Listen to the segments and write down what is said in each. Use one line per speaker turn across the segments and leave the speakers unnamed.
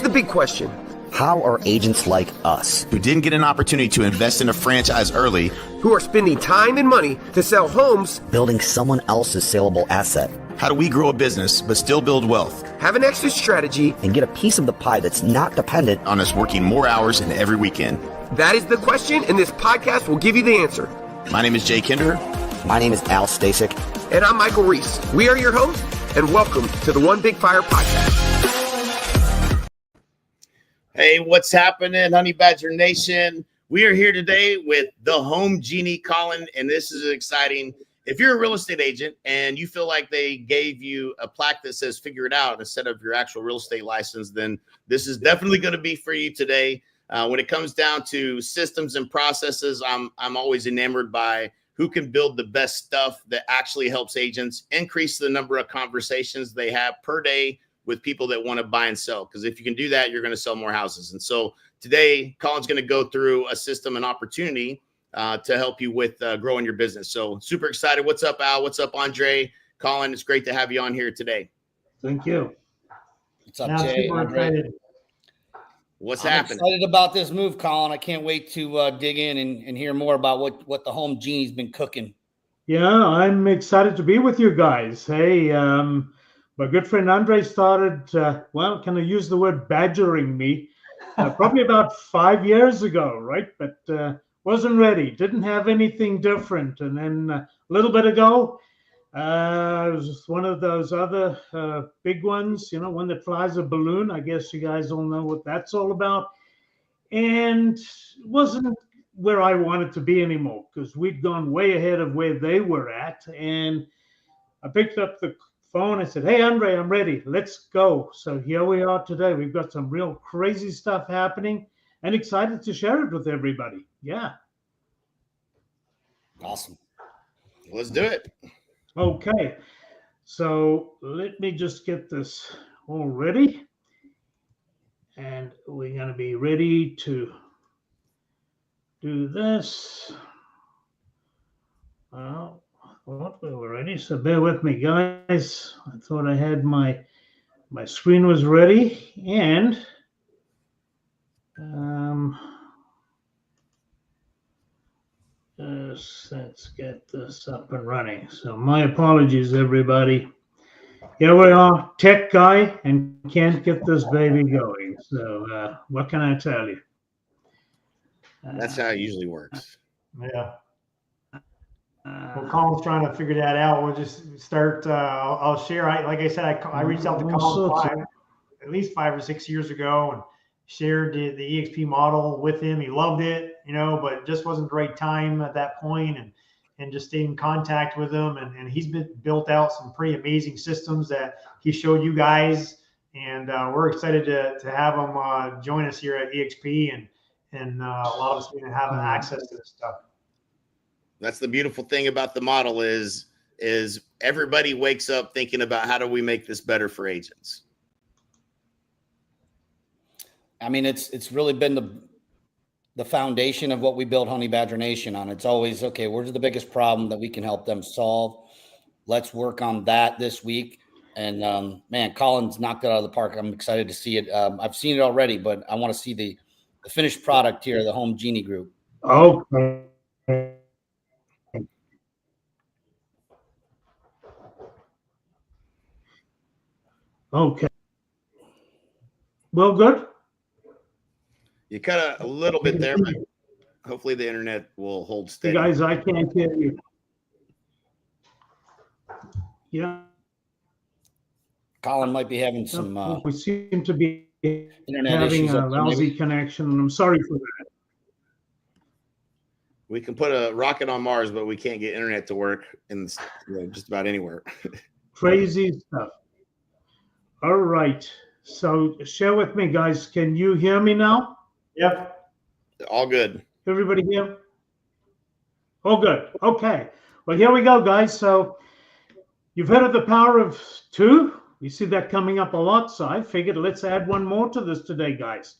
the big question.
How are agents like us,
who didn't get an opportunity to invest in a franchise early,
who are spending time and money to sell homes,
building someone else's saleable asset?
How do we grow a business but still build wealth?
Have an exit strategy,
and get a piece of the pie that's not dependent
on us working more hours and every weekend?
That is the question, and this podcast will give you the answer.
My name is Jay Kinder.
My name is Al Stasek.
And I'm Michael Reese. We are your hosts, and welcome to the One Big Fire Podcast.
Hey, what's happening, Honey Badger Nation? We are here today with the Home Genie, Colin, and this is exciting. If you're a real estate agent and you feel like they gave you a plaque that says figure it out instead of your actual real estate license, then this is definitely going to be for you today. When it comes down to systems and processes, I'm always enamored by who can build the best stuff that actually helps agents increase the number of conversations they have per day with people that want to buy and sell. Because if you can do that, you're going to sell more houses. And so today, Colin's going to go through a system and opportunity to help you with growing your business. So super excited. What's up, Al? What's up, Andre? Colin, it's great to have you on here today.
Thank you.
What's up, Jay?
What's
I'm
happening?
Excited about this move, Colin. I can't wait to dig in and hear more about what the Home Genie's been cooking.
Yeah, I'm excited to be with you guys. Hey, my good friend Andre started, can I use the word badgering me? Probably about 5 years ago, right? But wasn't ready, didn't have anything different. And then a little bit ago, it was one of those other big ones, one that flies a balloon. I guess you guys all know what that's all about. And it wasn't where I wanted to be anymore because we'd gone way ahead of where they were at. And I picked up the phone. I said, hey, Andre, I'm ready. Let's go. So here we are today. We've got some real crazy stuff happening and excited to share it with everybody. Yeah.
Awesome.
Let's do it.
Okay. So let me just get this all ready. And we're going to be ready to do this. Well, we were ready, so bear with me, guys. I thought I had my screen was ready, and let's get this up and running. So my apologies, everybody. Here we are, tech guy, and can't get this baby going. So what can I tell you?
That's how it usually works.
Yeah. Well, Colin's trying to figure that out. We'll just start. I'll share. Like I said, I reached out to Colin at least 5 or 6 years ago and shared the eXp model with him. He loved it, but it just wasn't the right time at that point, and just stayed in contact with him. And he's built out some pretty amazing systems that he showed you guys. And we're excited to have him join us here at eXp, and a lot of us are going to have access to this stuff.
That's the beautiful thing about the model is everybody wakes up thinking about how do we make this better for agents.
I mean, it's really been the foundation of what we built Honey Badger Nation on. It's always, okay, where's the biggest problem that we can help them solve? Let's work on that this week. And man, Colin's knocked it out of the park. I'm excited to see it. I've seen it already, but I want to see the finished product here, the Home Genie Group.
Okay. Okay. Well, good.
You cut a little bit there, but hopefully the internet will hold steady.
Hey guys, I can't hear you. Yeah.
Colin might be having some.
We seem to be
internet
having
issues
a lousy connection, and I'm sorry for that.
We can put a rocket on Mars, but we can't get internet to work in just about anywhere.
Crazy stuff. All right. So share with me, guys. Can you hear me now?
Yep.
All good.
Everybody here? All good. Okay. Well, here we go, guys. So you've heard of the power of two. You see that coming up a lot. So I figured let's add one more to this today, guys.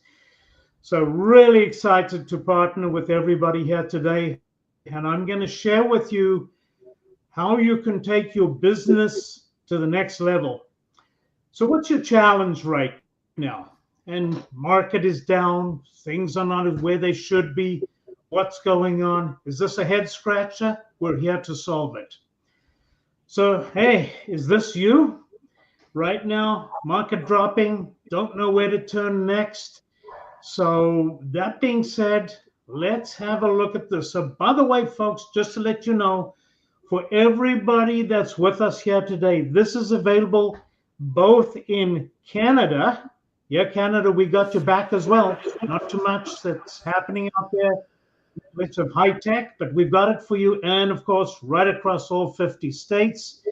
So really excited to partner with everybody here today. And I'm going to share with you how you can take your business to the next level. So what's your challenge right now? and market is down, things are not where they should be. What's going on? Is this a head scratcher? We're here to solve it. So, hey, is this you? Right now, market dropping, don't know where to turn next. So that being said, let's have a look at this. So by the way, folks, just to let you know, for everybody that's with us here today, this is available both in Canada. Yeah, Canada, we got your back as well. Not too much that's happening out there. Bits of high tech, but we've got it for you. And of course, right across all 50 states.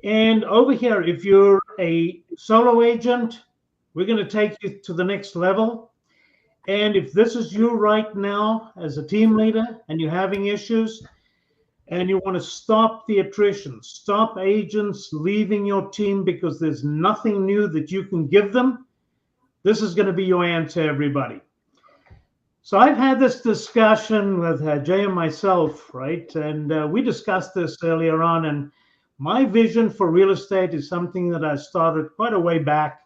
And over here, if you're a solo agent, we're going to take you to the next level. And if this is you right now as a team leader and you're having issues and you want to stop the attrition, stop agents leaving your team because there's nothing new that you can give them, this is going to be your answer, everybody. So I've had this discussion with Jay and myself, right? And we discussed this earlier on. And my vision for real estate is something that I started quite a way back,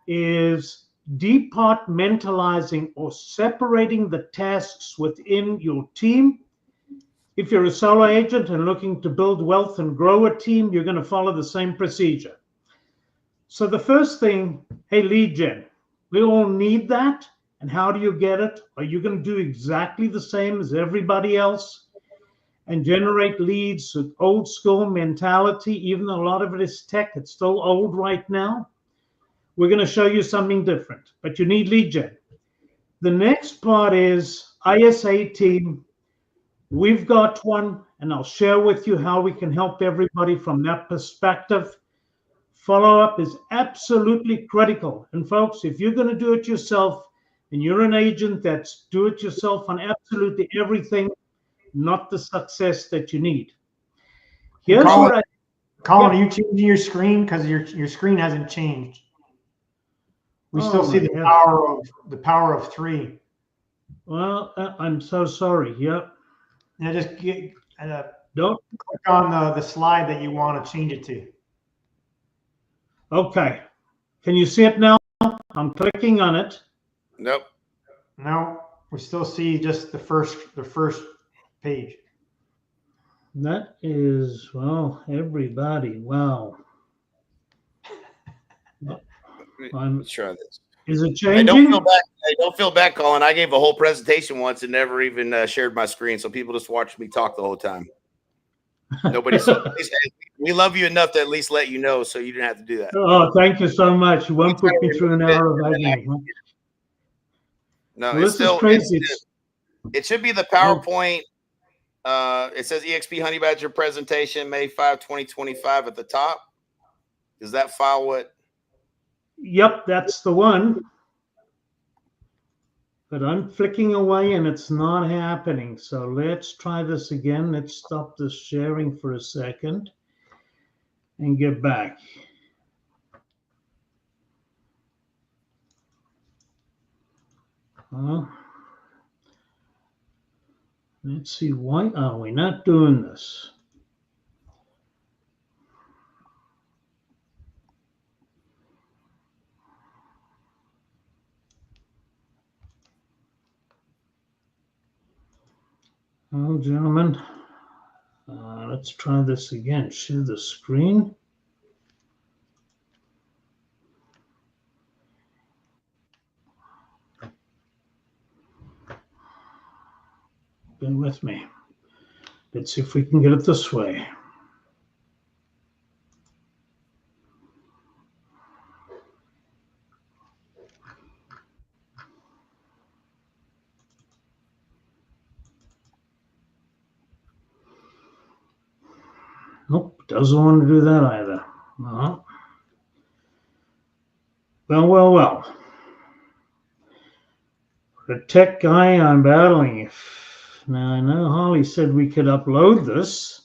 is departmentalizing or separating the tasks within your team. If you're a solo agent and looking to build wealth and grow a team, you're going to follow the same procedure. So the first thing, hey, lead gen, we all need that. And how do you get it? Are you going to do exactly the same as everybody else and generate leads with old school mentality? Even though a lot of it is tech, it's still old right now. We're going to show you something different, but you need lead gen. The next part is ISA team. We've got one, and I'll share with you how we can help everybody from that perspective. Follow-up is absolutely critical. And folks, if you're going to do it yourself, and you're an agent that's do it yourself on absolutely everything, not the success that you need. Here's
Colin,
what
Colin, are you changing your screen? Because your screen hasn't changed. We still see the power of 3.
Well, I'm so sorry. Yep.
Now just
Don't.
click on the slide that you want to change it to.
Okay. Can you see it now? I'm clicking on it.
Nope.
No, we still see just the first page.
That is, well, everybody. Wow.
Let's try this.
Is it
Hey,
changing?
don't feel bad, Colin. I gave a whole presentation once and never even shared my screen, so people just watched me talk the whole time. Nobody saw. We love you enough to at least let you know, so you didn't have to do that.
Oh, thank you so much. You won't put me through an hour of agony.
No,
Well,
it's still
crazy.
it should be the PowerPoint. It says eXp Honey Badger presentation, May 5, 2025 at the top. Is that file what?
Yep, that's the one. But I'm flicking away and it's not happening. So let's try this again. Let's stop this sharing for a second and get back. Let's see, why are we not doing this? Oh, gentlemen, let's try this again. Share the screen. Bear with me. Let's see if we can get it this way. Nope, doesn't want to do that either. No. Well. For a tech guy, I'm battling. Now, I know Holly said we could upload this,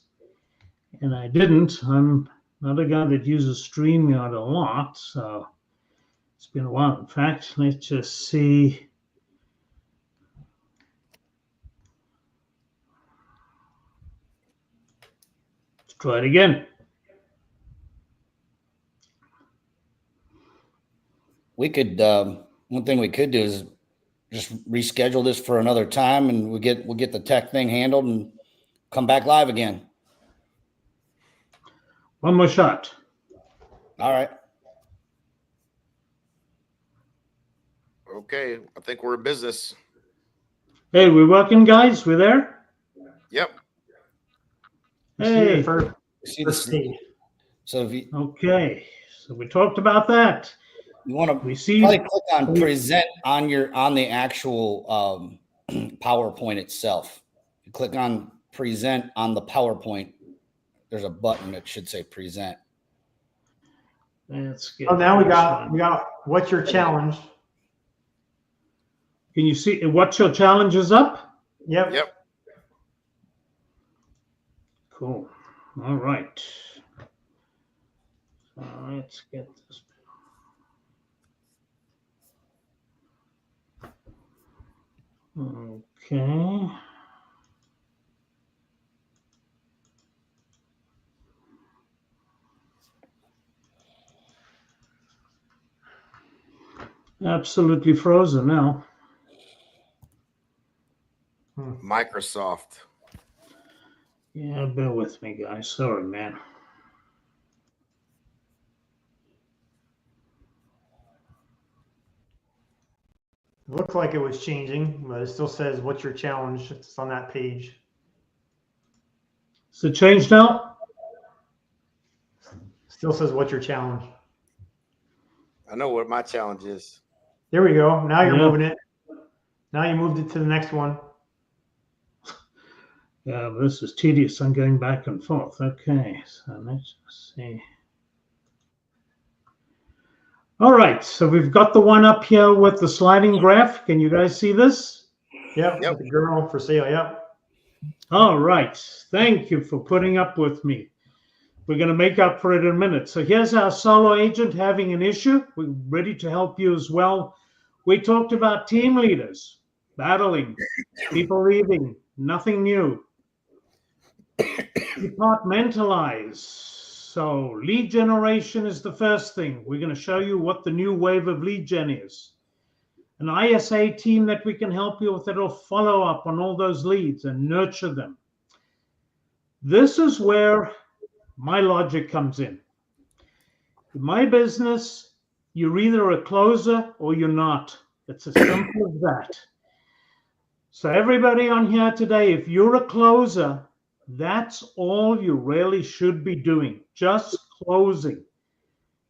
and I didn't. I'm not a guy that uses StreamYard a lot, so it's been a while. In fact, let's just see. Let's try it again.
We could one thing we could do is just reschedule this for another time, and we'll get the tech thing handled and come back live again.
One more shot.
All right.
Okay, I think we're in business.
Hey, we're working, guys. We're there.
Yep.
Hey.
See the stage. So if you
Okay, so we talked about that.
You want to
we see
probably click on present on the actual PowerPoint itself. You click on present on the PowerPoint. There's a button that should say present.
That's good.
Oh, now we got what's your challenge?
Can you see what's your challenge is up?
Yep.
Yep.
Cool. All right. So let's get this. Okay. Absolutely frozen now.
Microsoft.
Yeah, bear with me, guys. Sorry, man.
It looked like it was changing, but it still says, what's your challenge? It's on that page.
Is it changed now?
Still says, what's your challenge?
I know what my challenge is.
There we go. Now you're moving it. Now you moved it to the next one.
Yeah, this is tedious. I'm going back and forth. Okay, so let's see. All right, so we've got the one up here with the sliding graph. Can you guys see this?
Yep. With the girl for sale. Yep.
All right. Thank you for putting up with me. We're going to make up for it in a minute. So here's our solo agent having an issue. We're ready to help you as well. We talked about team leaders, battling, people leaving, nothing new. Departmentalize. So lead generation is the first thing. We're going to show you what the new wave of lead gen is. An ISA team that we can help you with that will follow up on all those leads and nurture them. This is where my logic comes in. In my business, you're either a closer or you're not. It's as simple as that. So everybody on here today, if you're a closer, that's all you really should be doing, just closing.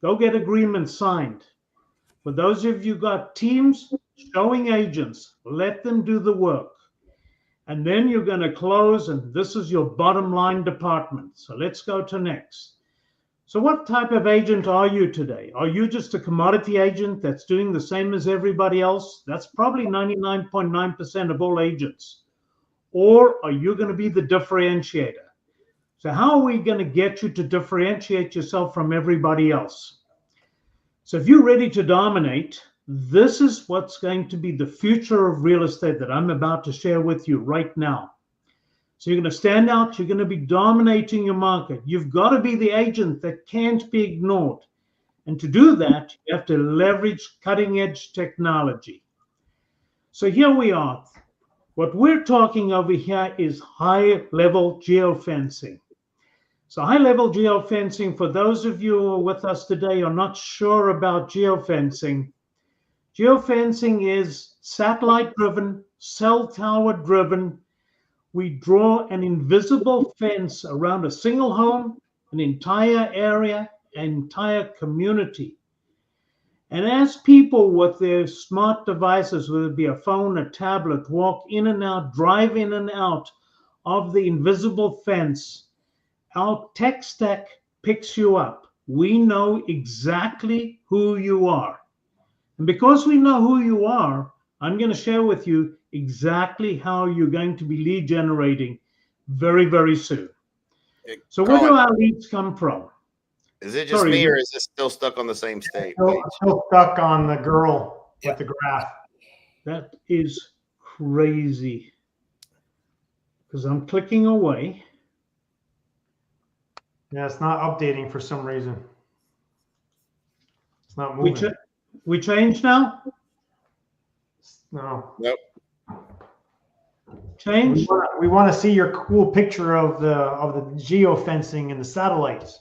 Go get agreements signed. For those of you who got teams, showing agents, let them do the work. And then you're going to close, and this is your bottom line department. So let's go to next. So what type of agent are you today? Are you just a commodity agent that's doing the same as everybody else? That's probably 99.9% of all agents. Or are you going to be the differentiator? So how are we going to get you to differentiate yourself from everybody else? So if you're ready to dominate, this is what's going to be the future of real estate that I'm about to share with you right now. So you're going to stand out. You're going to be dominating your market. You've got to be the agent that can't be ignored. And to do that, you have to leverage cutting-edge technology. So here we are. What we're talking over here is high-level geofencing. So high-level geofencing, for those of you who are with us today are not sure about geofencing, geofencing is satellite-driven, cell tower-driven. We draw an invisible fence around a single home, an entire area, an entire community. And as people with their smart devices, whether it be a phone, a tablet, walk in and out, drive in and out of the invisible fence, our tech stack picks you up. We know exactly who you are. And because we know who you are, I'm going to share with you exactly how you're going to be lead generating very, very soon. So where do our leads come from?
Is it just me, or is it still stuck on the same state?
Still stuck on the girl with the graph.
That is crazy. Because I'm clicking away.
Yeah, it's not updating for some reason. It's not moving.
We changed now?
No.
Nope.
Change.
We want to see your cool picture of the geofencing and the satellites.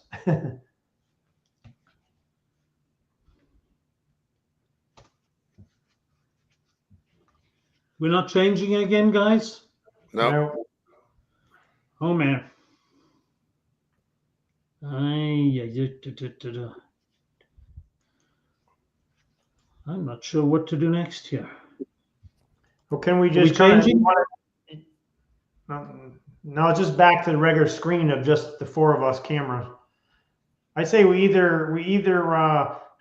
We're not changing again, guys?
Nope.
No.
Oh, man. I'm not sure what to do next here.
Well, can we
Are
just
we
kind
changing?
of no, just back to the regular screen of just the four of us cameras. I'd say we either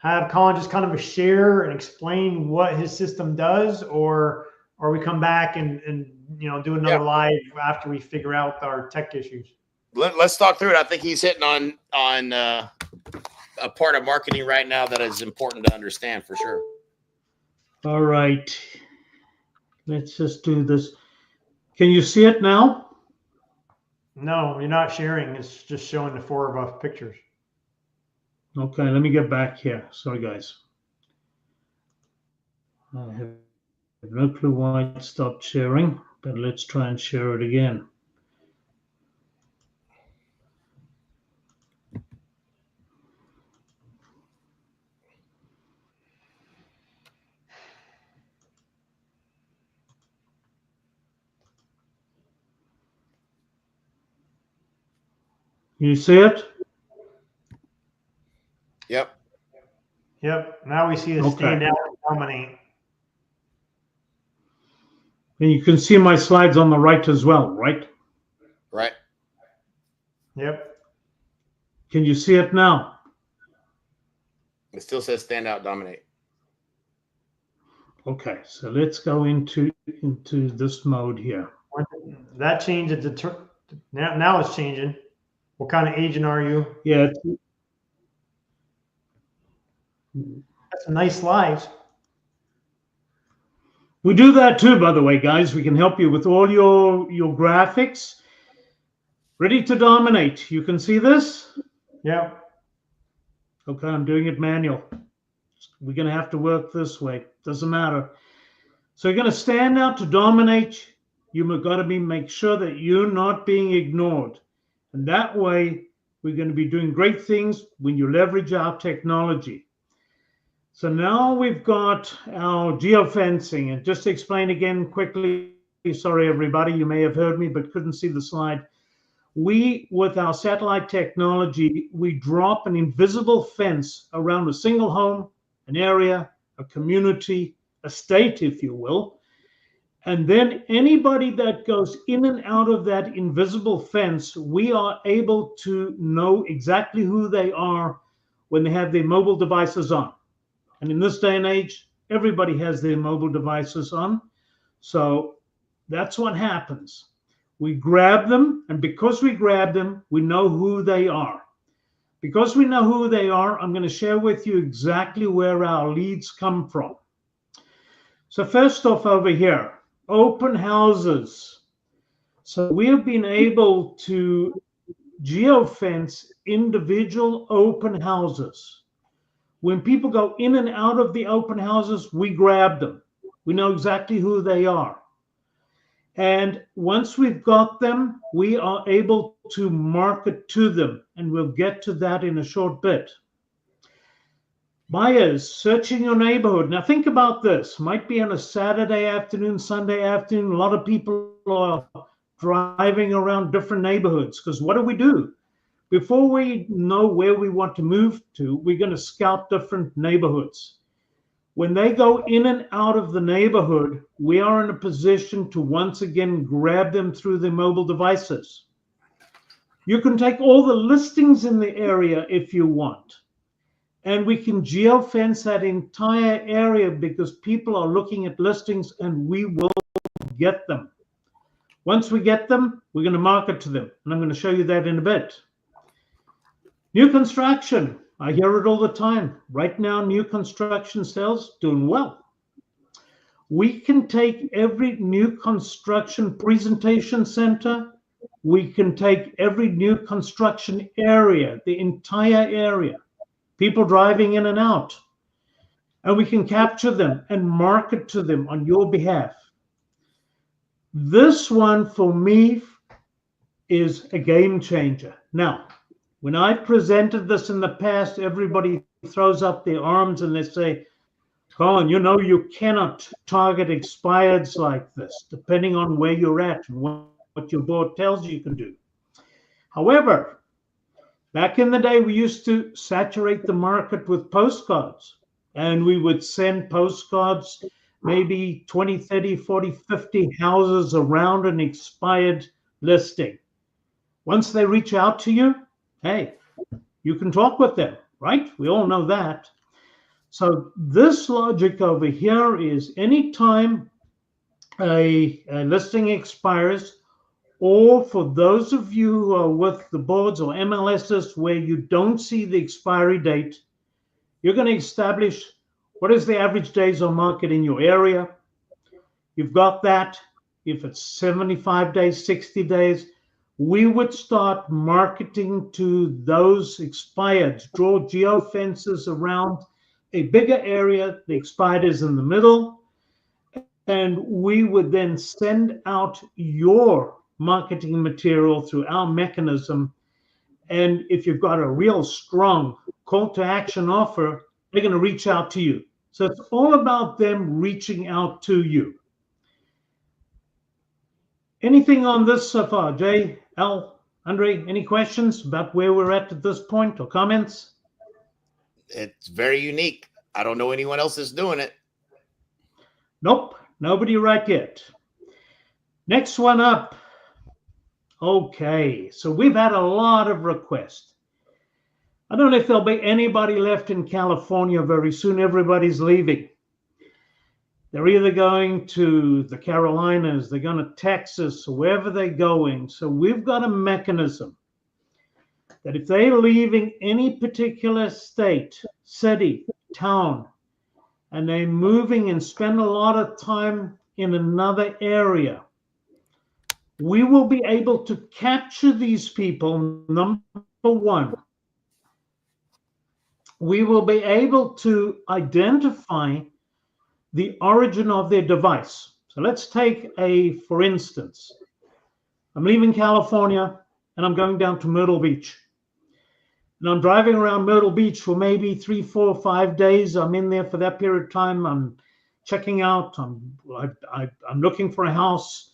have Colin just kind of a share and explain what his system does, or we come back and do another live after we figure out our tech issues.
Let's talk through it. I think he's hitting on a part of marketing right now that is important to understand for sure.
All right. Let's just do this. Can you see it now?
No, you're not sharing. It's just showing the four of us pictures.
Okay, let me get back here. Sorry, guys. I have no clue why it stopped sharing, but let's try and share it again. You see it?
Yep.
Yep. Now we see it stand out and dominate.
And you can see my slides on the right as well, right?
Right.
Yep.
Can you see it now?
It still says stand out, dominate.
Okay, so let's go into this mode here.
That changed it to now it's changing. What kind of agent are you?
Yeah.
That's a nice slides.
We do that too, by the way, guys. We can help you with all your graphics. Ready to dominate. You can see this?
Yeah.
Okay, I'm doing it manual. We're going to have to work this way. Doesn't matter. So you're going to stand out to dominate. You've got to make sure that you're not being ignored. And that way, we're going to be doing great things when you leverage our technology. So now we've got our geofencing. And just to explain again quickly, sorry, everybody, you may have heard me but couldn't see the slide. With our satellite technology, we drop an invisible fence around a single home, an area, a community, a state, if you will. And then anybody that goes in and out of that invisible fence, we are able to know exactly who they are when they have their mobile devices on. And in this day and age, everybody has their mobile devices on. So that's what happens. We grab them, and because we grab them, we know who they are. Because we know who they are, I'm going to share with you exactly where our leads come from. So first off over here, open houses. So we have been able to geofence individual open houses. When people go in and out of the open houses, we grab them. We know exactly who they are. And once we've got them, we are able to market to them. And we'll get to that in a short bit. Buyers searching your neighborhood. Now think about this. Might be on a Saturday afternoon, Sunday afternoon. A lot of people are driving around different neighborhoods. Because what do? Before we know where we want to move to, we're going to scout different neighborhoods. When they go in and out of the neighborhood, we are in a position to once again grab them through their mobile devices. You can take all the listings in the area if you want. And we can geofence that entire area because people are looking at listings and we will get them. Once we get them, we're going to market to them. And I'm going to show you that in a bit. New construction. I hear it all the time. Right now, new construction sales doing well. We can take every new construction presentation center. We can take every new construction area, the entire area. People driving in and out. and we can capture them and market to them on your behalf. This one for me is a game changer. Now, when I presented this in the past, everybody throws up their arms and they say, Colin, you cannot target expireds like this, depending on where you're at and what your board tells you can do. However, back in the day, we used to saturate the market with postcards, and we would send postcards, maybe 20, 30, 40, 50 houses around an expired listing. Once they reach out to you, hey, you can talk with them, right? We all know that. So this logic over here is anytime a listing expires, or for those of you who are with the boards or MLSs where you don't see the expiry date, you're going to establish what is the average days on market in your area. You've got that. If it's 75 days, 60 days, we would start marketing to those expireds, draw geofences around a bigger area, the expired is in the middle, and we would then send out your marketing material through our mechanism. And if you've got a real strong call to action offer, they're going to reach out to you. So it's all about them reaching out to you. Anything on this so far? Jay, Al, Andre, any questions about where we're at this point or comments?
It's very unique. I don't know anyone else is doing it.
Nope, nobody right yet. Next one up. Okay, so we've had a lot of requests. I don't know if there'll be anybody left in California very soon. Everybody's leaving. They're either going to the Carolinas, they're going to Texas, or wherever they're going. So we've got a mechanism that if they're leaving any particular state, city, town, and they're moving and spend a lot of time in another area, we will be able to capture these people. Number one, we will be able to identify the origin of their device. So let's take for instance, I'm leaving California and I'm going down to Myrtle Beach. And I'm driving around Myrtle Beach for maybe 3, 4, 5 days. I'm in there for that period of time. I'm checking out. I'm looking for a house.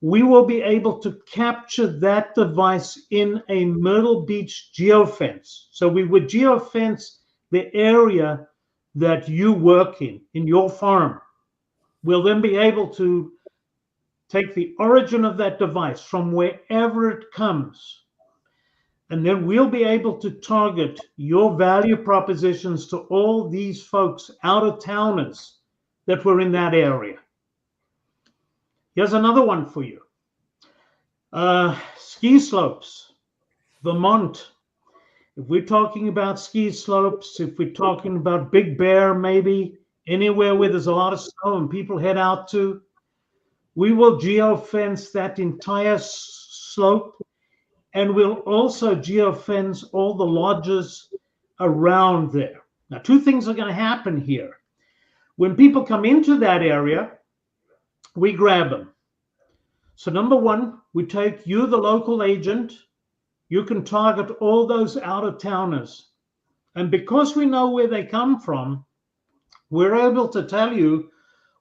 We will be able to capture that device in a Myrtle Beach geofence. So we would geofence the area that you work in your farm. We'll then be able to take the origin of that device from wherever it comes. And then we'll be able to target your value propositions to all these folks, out of towners that were in that area. Here's another one for you. Ski slopes, Vermont. If we're talking about ski slopes, if we're talking about Big Bear, maybe anywhere where there's a lot of snow and people head out to, we will geofence that entire slope. And we'll also geofence all the lodges around there. Now, two things are going to happen here. When people come into that area, we grab them. So number one, we take you, the local agent. You can target all those out-of-towners. And because we know where they come from, we're able to tell you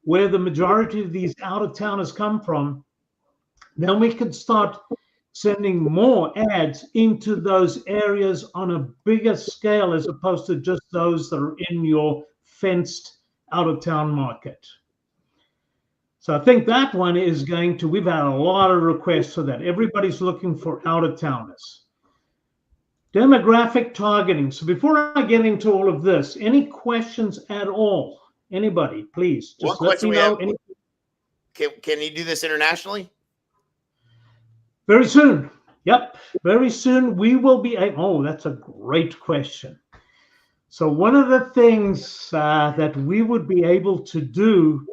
where the majority of these out-of-towners come from. Then we can start sending more ads into those areas on a bigger scale as opposed to just those that are in your fenced out-of-town market. So I think that one is we've had a lot of requests for that. Everybody's looking for out-of-towners. Demographic targeting. So before I get into all of this, any questions at all? Anybody, please, just let me know.
Can you do this internationally?
Very soon. Yep. Very soon we will be. Oh, that's a great question. So one of the things that we would be able to do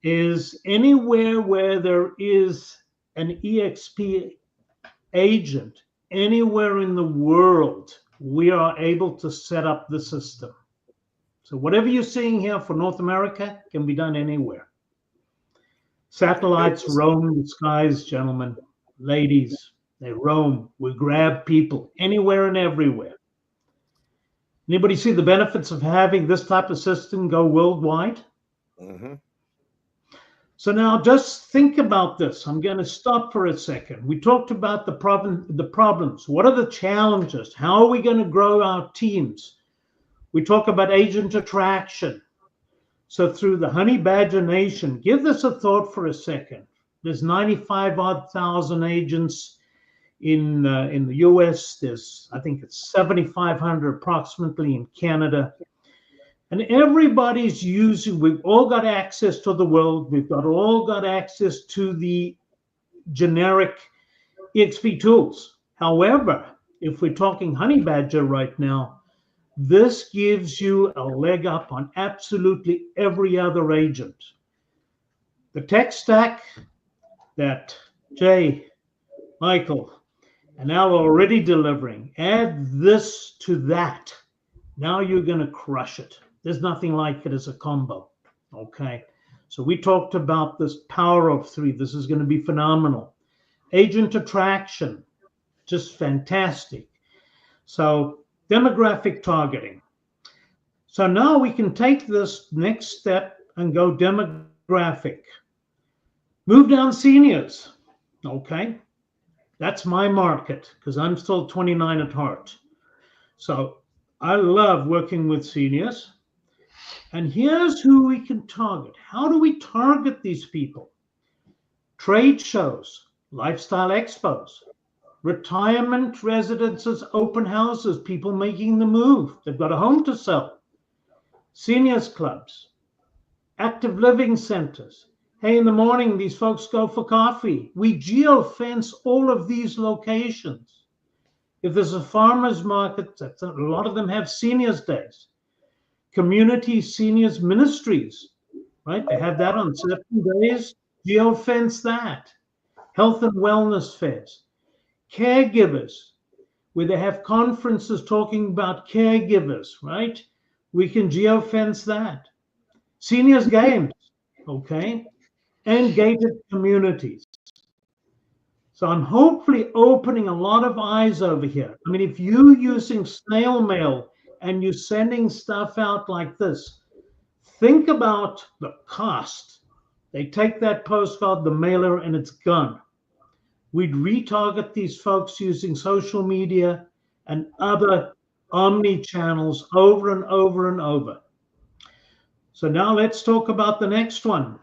is anywhere where there is an eXp agent, anywhere in the world, we are able to set up the system. So whatever you're seeing here for North America can be done anywhere. Satellites roam the skies, gentlemen, ladies. They roam. We grab people anywhere and everywhere. Anybody see the benefits of having this type of system go worldwide?
Mm-hmm.
So now just think about this. I'm going to stop for a second. We talked about the problems. What are the challenges? How are we going to grow our teams? We talk about agent attraction. So through the Honey Badger Nation, give this a thought for a second. There's 95,000 agents in the US. There's, I think it's 7,500 approximately in Canada. And everybody's using, we've all got access to the world. We've all got access to the generic eXp tools. However, if we're talking Honey Badger right now, this gives you a leg up on absolutely every other agent. The tech stack that Jay, Michael, and Al are already delivering, add this to that. Now you're going to crush it. There's nothing like it as a combo. Okay. So we talked about this power of three. This is going to be phenomenal. Agent attraction, just fantastic. So demographic targeting. So now we can take this next step and go demographic. Move down seniors. Okay. That's my market because I'm still 29 at heart. So I love working with seniors. And here's who we can target. How do we target these people? Trade shows, lifestyle expos, retirement residences, open houses, people making the move. They've got a home to sell. Seniors clubs, active living centers. Hey, in the morning, these folks go for coffee. We geofence all of these locations. If there's a farmer's market, a lot of them have seniors days. Community seniors ministries, right? They have that on certain days. Geofence that. Health and wellness fairs. Caregivers, where they have conferences talking about caregivers, right? We can geofence that. Seniors games, okay? And gated communities. So I'm hopefully opening a lot of eyes over here. I mean, if you're using snail mail and you're sending stuff out like this, think about the cost. They take that postcard, the mailer, and it's gone. We'd retarget these folks using social media and other omni channels over and over and over. So now let's talk about the next one.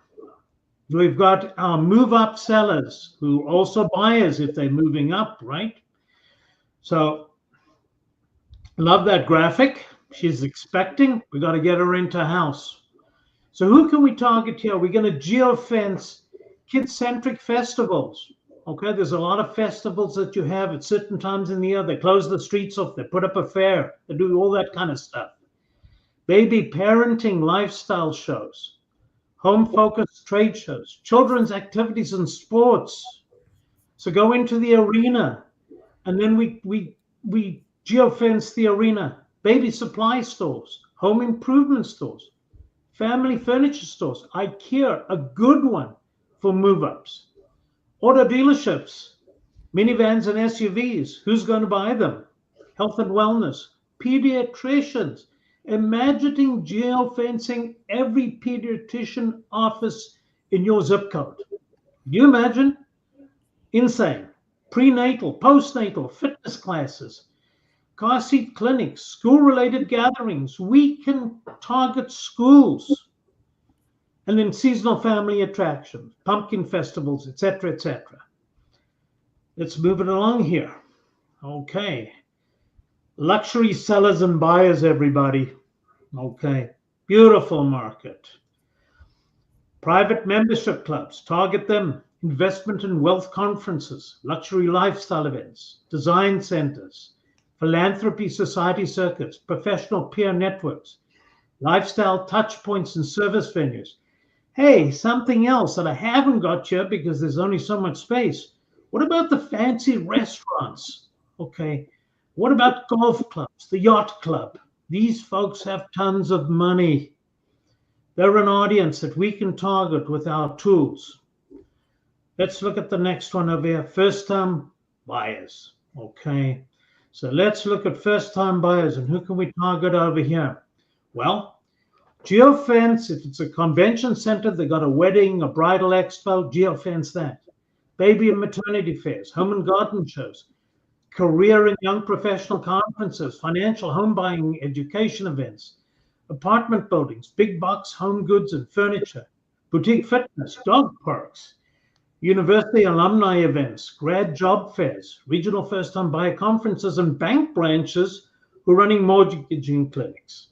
We've got our move up sellers who also buyers if they're moving up, right? So love that graphic. She's expecting. We got to get her into house. So who can we target here? We're going to geofence kid-centric festivals. Okay, there's a lot of festivals that you have at certain times in the year. They close the streets off. They put up a fair. They do all that kind of stuff. Baby parenting lifestyle shows. Home-focused trade shows, children's activities and sports. So go into the arena, and then we geofence the arena. Baby supply stores, home improvement stores, family furniture stores, IKEA, a good one for move-ups. Auto dealerships, minivans and SUVs. Who's going to buy them? Health and wellness, pediatricians. Imagining geofencing every pediatrician office in your zip code. Can you imagine? Insane. Prenatal, postnatal, fitness classes, car seat clinics, school-related gatherings. We can target schools. And then seasonal family attractions, pumpkin festivals, etc., etc. Let's move it along here. Okay. Luxury sellers and buyers, everybody. Okay, beautiful market. Private membership clubs, target them. Investment and wealth conferences, luxury lifestyle events, design centers, philanthropy society circuits, professional peer networks, lifestyle touch points and service venues. Hey, something else that I haven't got here because there's only so much space. What about the fancy restaurants? Okay. What about golf clubs, the yacht club? These folks have tons of money. They're an audience that we can target with our tools. Let's look at the next one over here. First-time buyers. Okay. So let's look at first-time buyers and who can we target over here? Well, geofence, if it's a convention center, they got a wedding, a bridal expo, geofence that. Baby and maternity fairs, home and garden shows, career and young professional conferences, financial home buying education events, apartment buildings, big box home goods and furniture, boutique fitness, dog parks, university alumni events, grad job fairs, regional first-time buyer conferences, and bank branches who are running mortgaging clinics.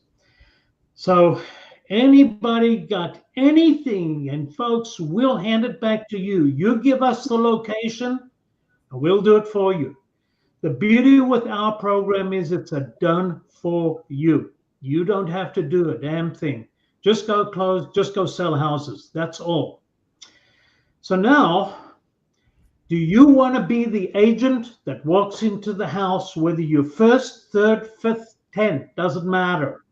So anybody got anything, and folks, we'll hand it back to you. You give us the location, and we'll do it for you. The beauty with our program is it's a done for you. You don't have to do a damn thing. Just go close, just go sell houses. That's all. So now, do you want to be the agent that walks into the house, whether you're first, third, fifth, 10th, doesn't matter.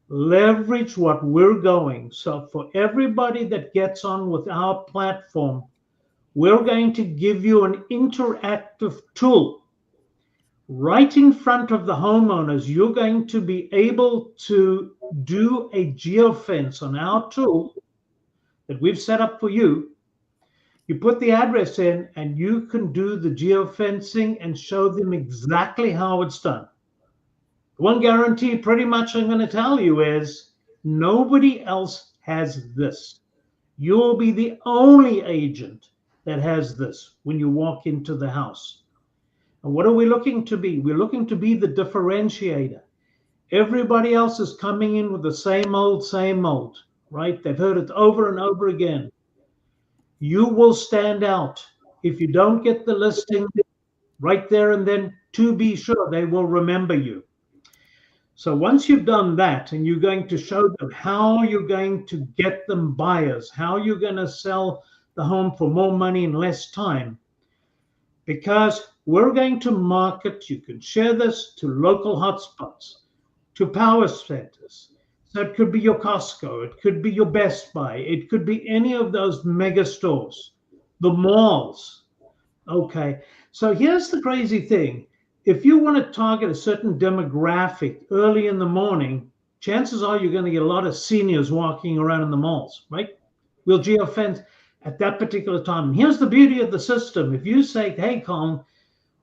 Leverage what we're going. So for everybody that gets on with our platform, we're going to give you an interactive tool. Right in front of the homeowners, you're going to be able to do a geofence on our tool that we've set up for you. You put the address in and you can do the geofencing and show them exactly how it's done. One guarantee pretty much I'm going to tell you is nobody else has this. You'll be the only agent that has this when you walk into the house. And what are we looking to be? We're looking to be the differentiator. Everybody else is coming in with the same old, right? They've heard it over and over again. You will stand out. If you don't get the listing right there and then, to be sure, they will remember you. So once you've done that and you're going to show them how you're going to get them buyers, how you're going to sell the home for more money in less time, because we're going to market, you can share this to local hotspots, to power centers. So it could be your Costco, it could be your Best Buy, it could be any of those mega stores, the malls. Okay, so here's the crazy thing. If you want to target a certain demographic early in the morning, chances are you're going to get a lot of seniors walking around in the malls, right? We'll geofence at that particular time. And here's the beauty of the system. If you say, hey, Colin,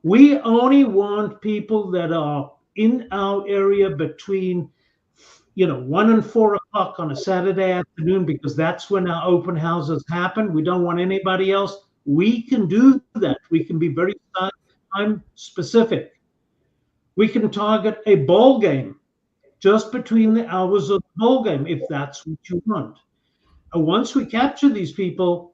we only want people that are in our area between 1 and 4 o'clock on a Saturday afternoon, because that's when our open houses happen. We don't want anybody else. We can do that. We can be very time specific. We can target a ball game just between the hours of the ball game if that's what you want. And once we capture these people,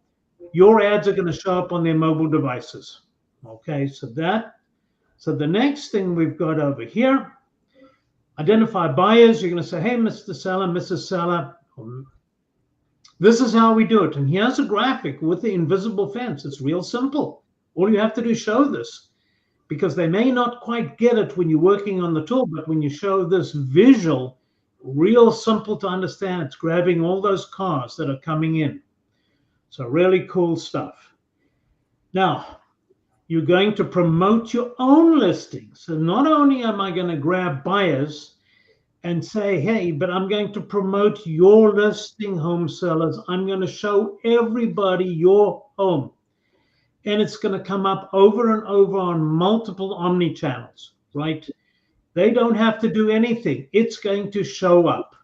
your ads are going to show up on their mobile devices. Okay, so the next thing we've got over here, identify buyers. You're going to say, hey, Mr. Seller, Mrs. Seller, this is how we do it. And here's a graphic with the invisible fence. It's real simple. All you have to do is show this, because they may not quite get it when you're working on the tool, but when you show this visual, real simple to understand, it's grabbing all those cars that are coming in. So really cool stuff. Now, you're going to promote your own listings. So not only am I going to grab buyers and say, hey, but I'm going to promote your listing, home sellers. I'm going to show everybody your home. And it's going to come up over and over on multiple omni channels, right? They don't have to do anything. It's going to show up.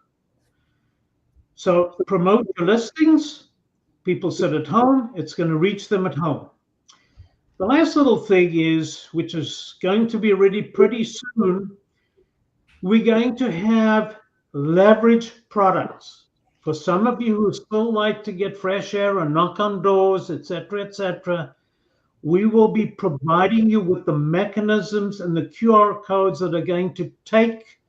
So promote your listings. People sit at home. It's going to reach them at home. The last little thing is, which is going to be ready pretty soon, we're going to have leverage products. For some of you who still like to get fresh air and knock on doors, etc., we will be providing you with the mechanisms and the QR codes that are going to take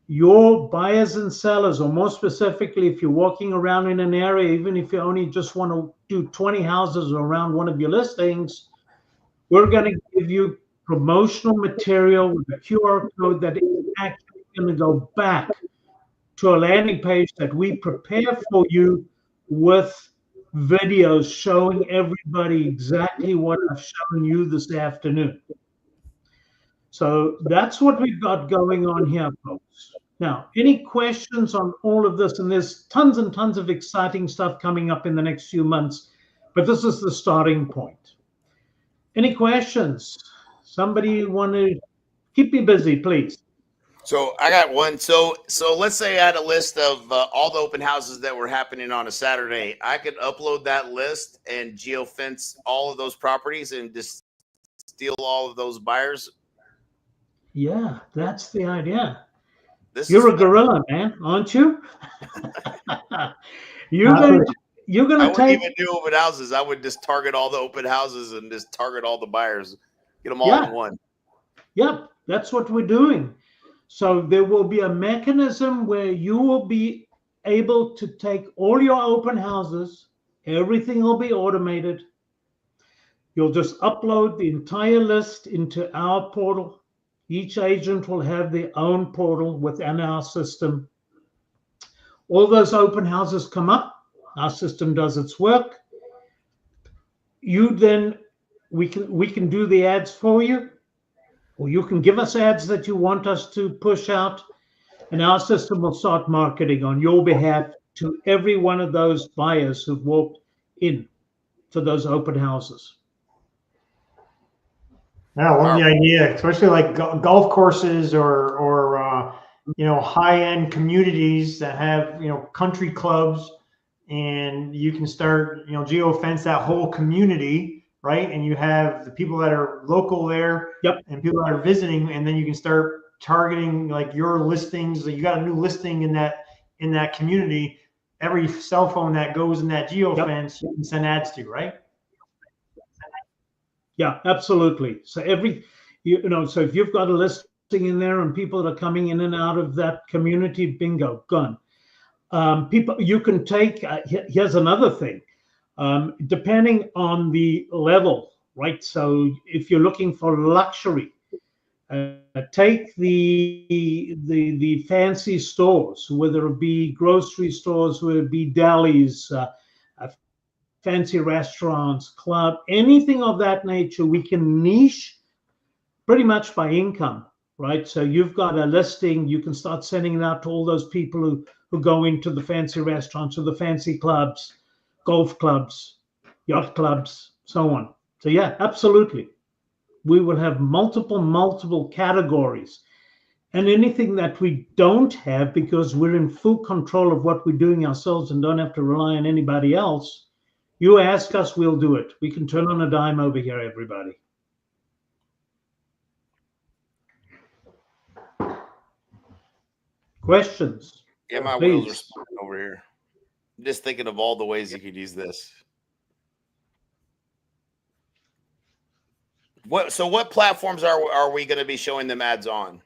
your buyers and sellers, or more specifically, if you're walking around in an area, even if you only just want to do 20 houses around one of your listings, we're going to give you promotional material with a QR code that is actually going to go back to a landing page that we prepare for you with videos showing everybody exactly what I've shown you this afternoon. So that's what we've got going on here, folks. Now, any questions on all of this? And there's tons and tons of exciting stuff coming up in the next few months, but this is the starting point. Any questions? Somebody want to keep me busy, please?
So I got one. So let's say I had a list of all the open houses that were happening on a Saturday. I could upload that list and geofence all of those properties and just steal all of those buyers.
Yeah, that's the idea. You're a gorilla, man, aren't you? You're
Not
gonna
I wouldn't
take.
even do open houses. I would just target all the open houses and just target all the buyers, get them all in one.
Yep, that's what we're doing. So there will be a mechanism where you will be able to take all your open houses. Everything will be automated. You'll just upload the entire list into our portal. Each agent will have their own portal within our system. All those open houses come up. Our system does its work. We can do the ads for you, or you can give us ads that you want us to push out, and our system will start marketing on your behalf to every one of those buyers who've walked in to those open houses.
Yeah, I love the idea, especially like golf courses or high-end communities that have country clubs, and you can start geofence that whole community, right? And you have the people that are local there, and people that are visiting, and then you can start targeting like your listings. You got a new listing in that community. Every cell phone that goes in that geofence, you can send ads to, right?
Yeah, absolutely. So so if you've got a listing in there and people that are coming in and out of that community, bingo, gone. People, you can take. Here's another thing. Depending on the level, right? So if you're looking for luxury, take the fancy stores, whether it be grocery stores, whether it be delis, fancy restaurants, club, anything of that nature. We can niche pretty much by income, right? So you've got a listing, you can start sending it out to all those people who go into the fancy restaurants or the fancy clubs, golf clubs, yacht clubs, so on. So yeah, absolutely. We will have multiple categories. And anything that we don't have, because we're in full control of what we're doing ourselves and don't have to rely on anybody else, you ask us, we'll do it. We can turn on a dime over here, everybody. Questions?
Yeah, my wheels are spinning over here. I'm just thinking of all the ways you could use this. What platforms are we going to be showing them ads on?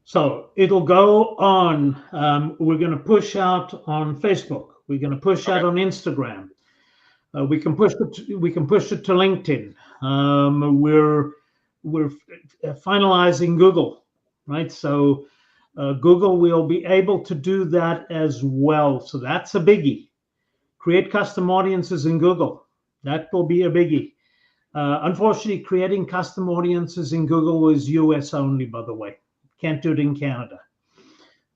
So it'll go on. We're going to push out on Facebook. We're going to push out on Instagram. We can push it to LinkedIn. We're finalizing Google, right? So Google will be able to do that as well. So that's a biggie. Create custom audiences in Google. That will be a biggie. Unfortunately, creating custom audiences in Google is US only, by the way. Can't do it in Canada.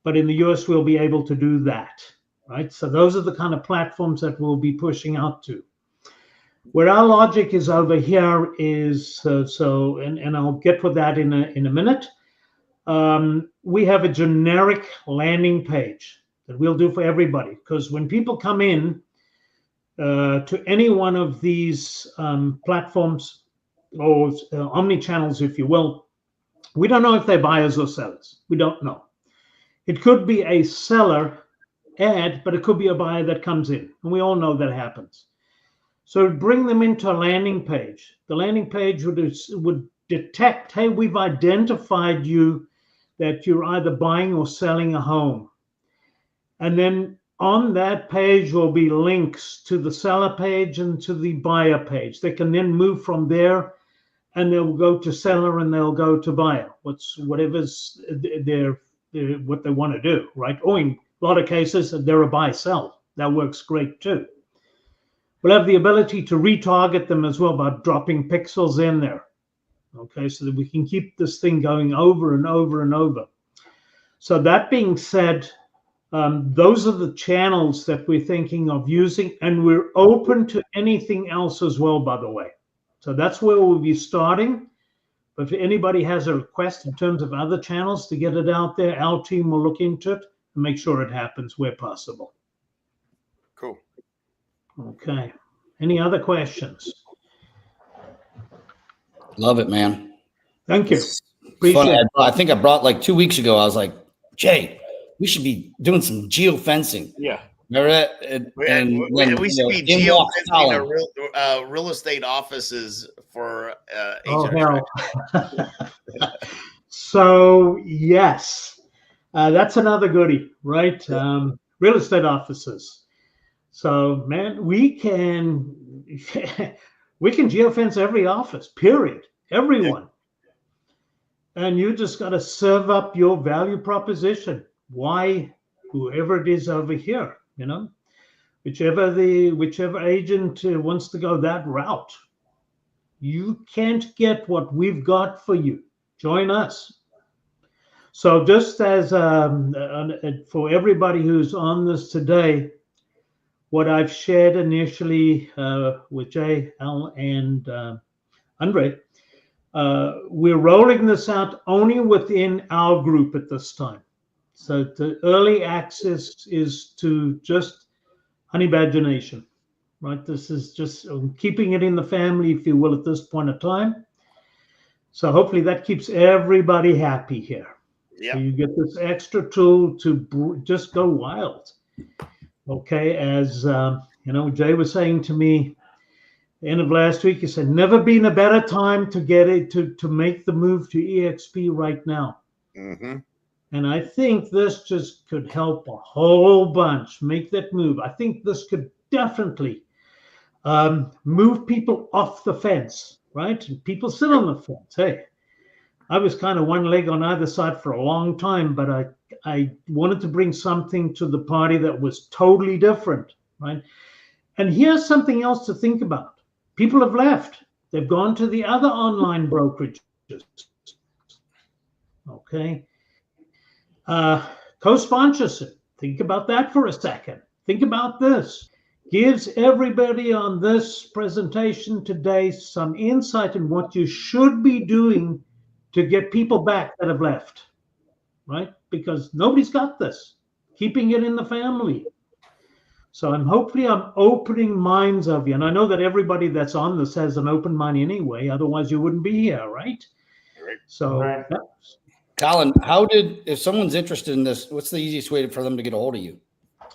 But in the US, we'll be able to do that, right? So those are the kind of platforms that we'll be pushing out to. Where our logic is over here is, and I'll get to that in a minute. We have a generic landing page that we'll do for everybody. Because when people come in to any one of these platforms or omni-channels, if you will, we don't know if they're buyers or sellers. We don't know. It could be a seller ad, but it could be a buyer that comes in. And we all know that happens. So bring them into a landing page. The landing page would detect, hey, we've identified you that you're either buying or selling a home. And then on that page will be links to the seller page and to the buyer page. They can then move from there and they'll go to seller and they'll go to buyer. Whatever's what they want to do, right? Or in a lot of cases, they're a buy sell. That works great too. We'll have the ability to retarget them as well by dropping pixels in there. Okay, so that we can keep this thing going over and over and over. So that being said, those are the channels that we're thinking of using, and we're open to anything else as well, by the way. So that's where we'll be starting. But if anybody has a request in terms of other channels to get it out there, our team will look into it and make sure it happens where possible.
Cool.
Okay. Any other questions?
Love it, man.
Thank you.
Funny,
Appreciate it.
I think I brought like 2 weeks ago. I was like, Jay, we should be doing some geofencing.
Yeah.
Remember that?
We should be geofencing a real estate offices for agents.
So yes, that's another goodie, right? Real estate offices. So man, we can geofence every office, period, everyone. And you just got to serve up your value proposition. Why whoever it is over here, you know, whichever agent wants to go that route, you can't get what we've got for you. Join us. So just as for everybody who's on this today, what I've shared initially with Jay, Al, and Andre, we're rolling this out only within our group at this time. So the early access is to just Honey Badger Nation, right? This is just keeping it in the family, if you will, at this point of time. So hopefully that keeps everybody happy here. Yeah. So you get this extra tool to just go wild. Okay, as you know, Jay was saying to me the end of last week, he said, never been a better time to get it to make the move to eXp right now. Mm-hmm. And I think this just could help a whole bunch make that move. I think this could definitely move people off the fence, right? And people sit on the fence. Hey, I was kind of one leg on either side for a long time, but I wanted to bring something to the party that was totally different, right? And here's something else to think about. People have left. They've gone to the other online brokerages. Okay. Co-sponsorship. Think about that for a second. Think about this. Gives everybody on this presentation today some insight in what you should be doing to get people back that have left, right? Because nobody's got this. Keeping it in the family. So hopefully I'm opening minds of you. And I know that everybody that's on this has an open mind anyway. Otherwise you wouldn't be here, right? So
right.
Colin, if someone's interested in this, what's the easiest way for them to get a hold of you?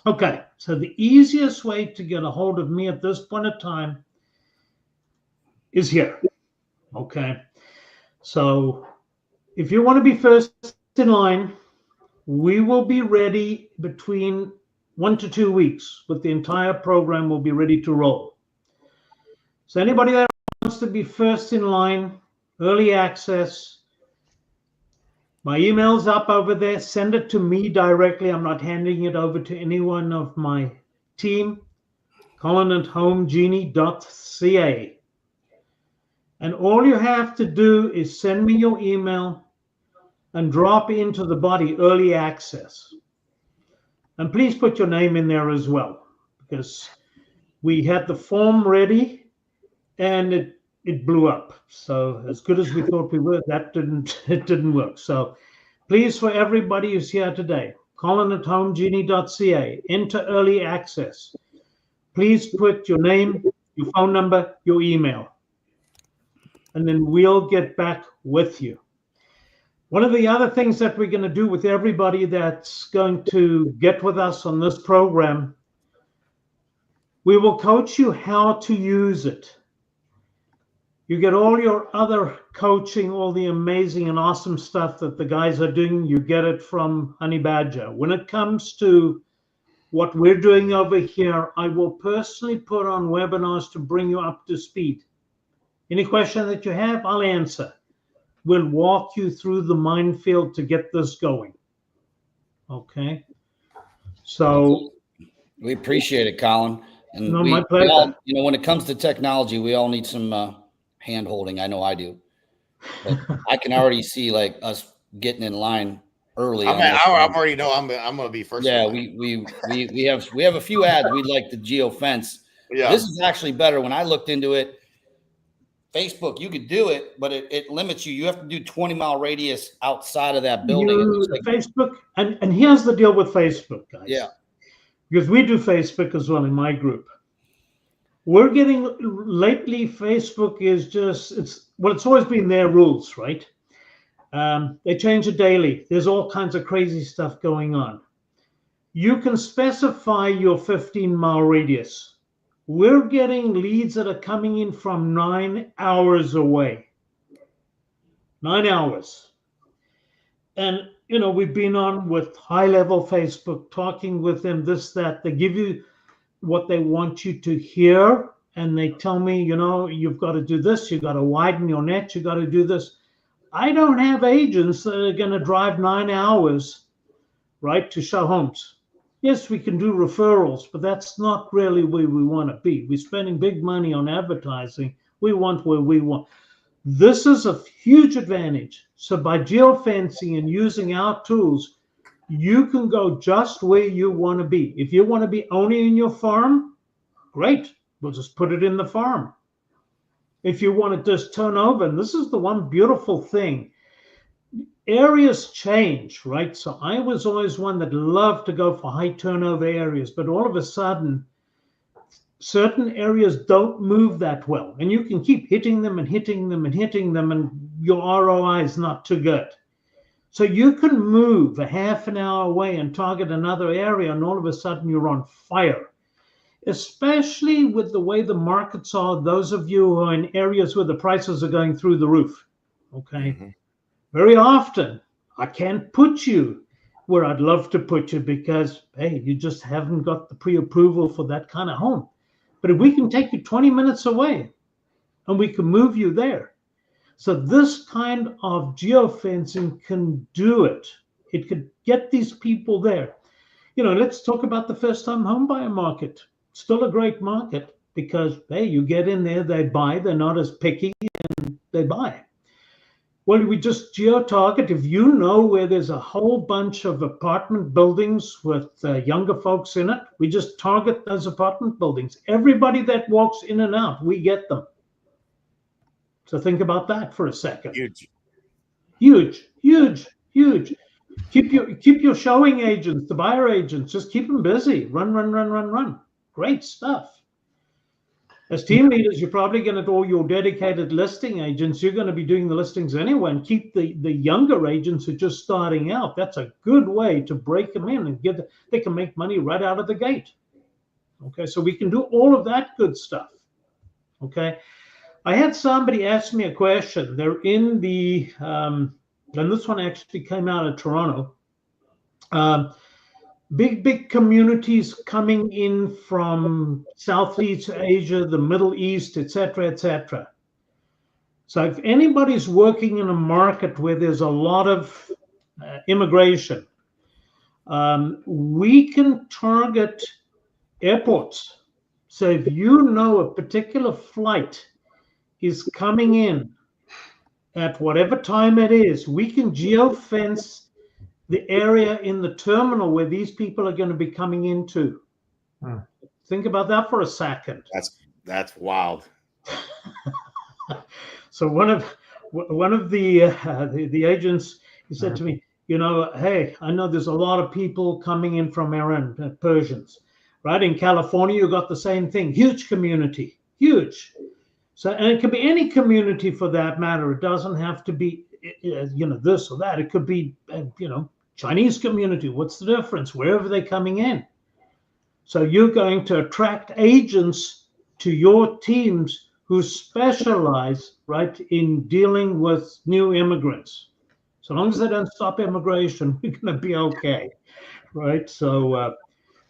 Okay. So the easiest way to get a hold of me at this point of time is here. Okay. So if you want to be first in line, we will be ready between 1 to 2 weeks with the entire program will be ready to roll. So anybody that wants to be first in line, early access, my email's up over there. Send it to me directly. I'm not handing it over to any one of my team. Colin@homegenie.ca. And all you have to do is send me your email and drop into the body early access. And please put your name in there as well, because we had the form ready and it blew up. So as good as we thought we were, it didn't work. So please, for everybody who's here today, Colin@homegenie.ca, enter early access. Please put your name, your phone number, your email, and then we'll get back with you. One of the other things that we're going to do with everybody that's going to get with us on this program, we will coach you how to use it. You get all your other coaching, all the amazing and awesome stuff that the guys are doing, you get it from Honey Badger. When it comes to what we're doing over here, I will personally put on webinars to bring you up to speed. Any question that you have, I'll answer. We'll walk you through the minefield to get this going. Okay. So
we appreciate it, Colin. And
no,
we
my pleasure.
all, when it comes to technology, we all need some hand holding. I know I do. But I can already see like us getting in line early.
I already know I'm gonna be first.
Yeah, we have a few ads we'd like to geofence.
Yeah.
This is actually better. When I looked into it, Facebook, you could do it, but it limits you. You have to do 20-mile radius outside of that building.
Facebook, and here's the deal with Facebook, guys.
Yeah.
Because we do Facebook as well in my group. We're getting lately, Facebook is just, it's always been their rules, right? They change it daily. There's all kinds of crazy stuff going on. You can specify your 15-mile radius. We're getting leads that are coming in from 9 hours away. 9 hours. And, we've been on with high-level Facebook, talking with them, this, that. They give you what they want you to hear, and they tell me, you've got to do this, you've got to widen your net, you've got to do this. I don't have agents that are going to drive 9 hours, right, to show homes. Yes, we can do referrals, but that's not really where we want to be. We're spending big money on advertising. We want where we want. This is a huge advantage. So by geofencing and using our tools, you can go just where you want to be. If you want to be only in your farm, great. We'll just put it in the farm. If you want to just turn over, and this is the one beautiful thing, areas change, right? So I was always one that loved to go for high turnover areas, but all of a sudden, certain areas don't move that well. And you can keep hitting them and hitting them and hitting them, and your ROI is not too good. So you can move a half an hour away and target another area, and all of a sudden you're on fire. Especially with the way the markets are, those of you who are in areas where the prices are going through the roof, okay? Mm-hmm. Very often, I can't put you where I'd love to put you because, hey, you just haven't got the pre-approval for that kind of home. But if we can take you 20 minutes away and we can move you there. So this kind of geofencing can do it. It could get these people there. Let's talk about the first-time home buyer market. Still a great market because, hey, you get in there, they buy, they're not as picky, and they buy. Well, we just geo-target. If you know where there's a whole bunch of apartment buildings with younger folks in it, we just target those apartment buildings. Everybody that walks in and out, we get them. So think about that for a second. Huge. Keep your showing agents, the buyer agents, just keep them busy. Run. Great stuff. As team leaders, you're probably going to do all your dedicated listing agents. You're going to be doing the listings anyway, and keep the younger agents who are just starting out. That's a good way to break them in and they can make money right out of the gate. Okay, so we can do all of that good stuff. Okay, I had somebody ask me a question. They're in the, and this one actually came out of Toronto. Big communities coming in from Southeast Asia, the Middle East, etc. So if anybody's working in a market where there's a lot of immigration, we can target airports. So if you know a particular flight is coming in at whatever time it is, we can geofence the area in the terminal where these people are going to be coming into. Think about that for a second.
That's wild.
So one of the agents, he said to me, hey, I know there's a lot of people coming in from Iran, Persians, right? In California, you got the same thing. Huge community, huge. So, and it can be any community for that matter. It doesn't have to be, this or that. It could be, Chinese community. What's the difference? Wherever they're coming in. So you're going to attract agents to your teams who specialize, right, in dealing with new immigrants. So long as they don't stop immigration, we're going to be okay, right? So,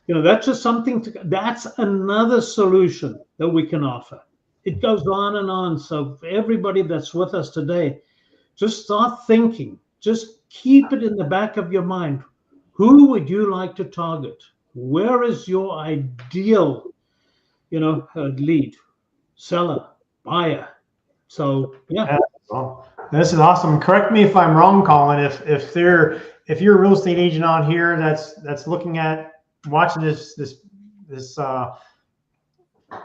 that's just something that's another solution that we can offer. it goes on and on. So for everybody that's with us today, just start thinking. Just keep it in the back of your mind. Who would you like to target? Where is your ideal, lead, seller, buyer? So yeah.
Well, this is awesome. Correct me if I'm wrong, Colin. If you're a real estate agent on here that's looking at watching this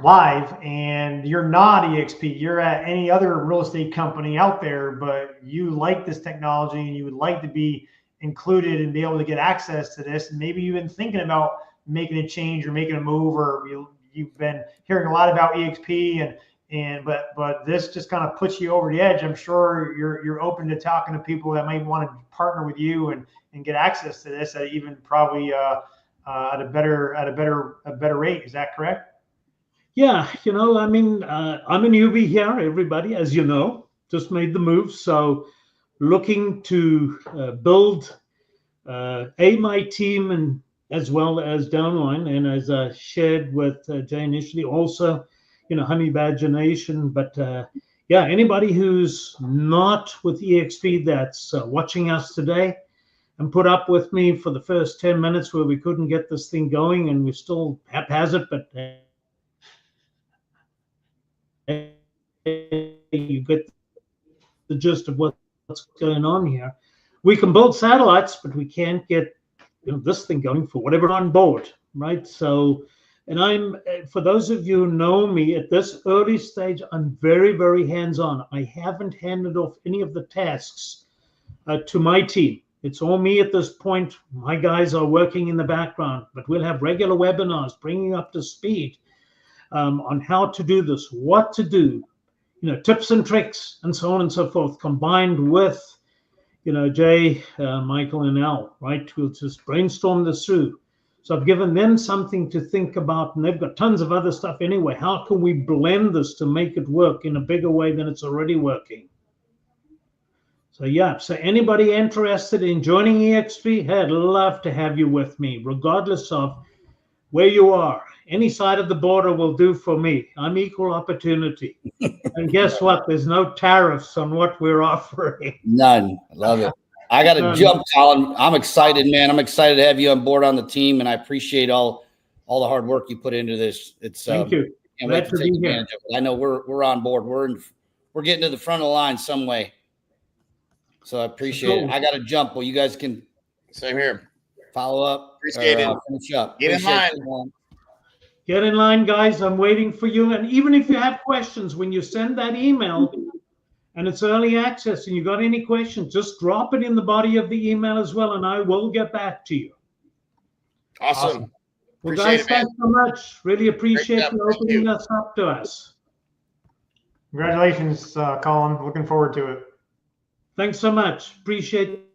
live, and you're not eXp, you're at any other real estate company out there, but you like this technology and you would like to be included and be able to get access to this, and maybe you've been thinking about making a change or making a move, or you've been hearing a lot about eXp but this just kind of puts you over the edge. I'm sure you're open to talking to people that might want to partner with you and get access to this at even probably at a better rate. Is that correct?
Yeah, I'm a newbie here, everybody, as you know, just made the move. So looking to build my team, and as well as downline, and as I shared with Jay initially, also, Honey Badger Nation. But anybody who's not with eXp that's watching us today and put up with me for the first 10 minutes where we couldn't get this thing going, and we're still haphazard, but you get the gist of what's going on here. We can build satellites, but we can't get this thing going for whatever on board, right? So, and I'm, for those of you who know me at this early stage, I'm very, very hands-on. I haven't handed off any of the tasks to my team. It's all me at this point. My guys are working in the background, but we'll have regular webinars bringing up to speed on how to do this, what to do, tips and tricks, and so on and so forth, combined with, Jay, Michael, and Al, right? We'll just brainstorm this through. So I've given them something to think about, and they've got tons of other stuff anyway. How can we blend this to make it work in a bigger way than it's already working? So yeah, so anybody interested in joining eXp, I'd love to have you with me, regardless of where you are. Any side of the border will do for me. I'm equal opportunity. And guess what? There's no tariffs on what we're offering.
None. I love it. I got to jump, Colin. I'm excited, man. I'm excited to have you on board on the team, and I appreciate all the hard work you put into this. It's
thank you.
Can't wait to take advantage of it. I know we're on board. We're getting to the front of the line some way. So I appreciate it. I got to jump. Well, you guys can
same here.
Follow up.
Appreciate it.
Finish up.
Get in line.
Get in line, guys. I'm waiting for you. And even if you have questions, when you send that email and it's early access and you got any questions, just drop it in the body of the email as well, and I will get back to you.
Awesome.
Well, guys, thanks so much. Really appreciate you opening us up to us.
Congratulations, Colin. Looking forward to it.
Thanks so much. Appreciate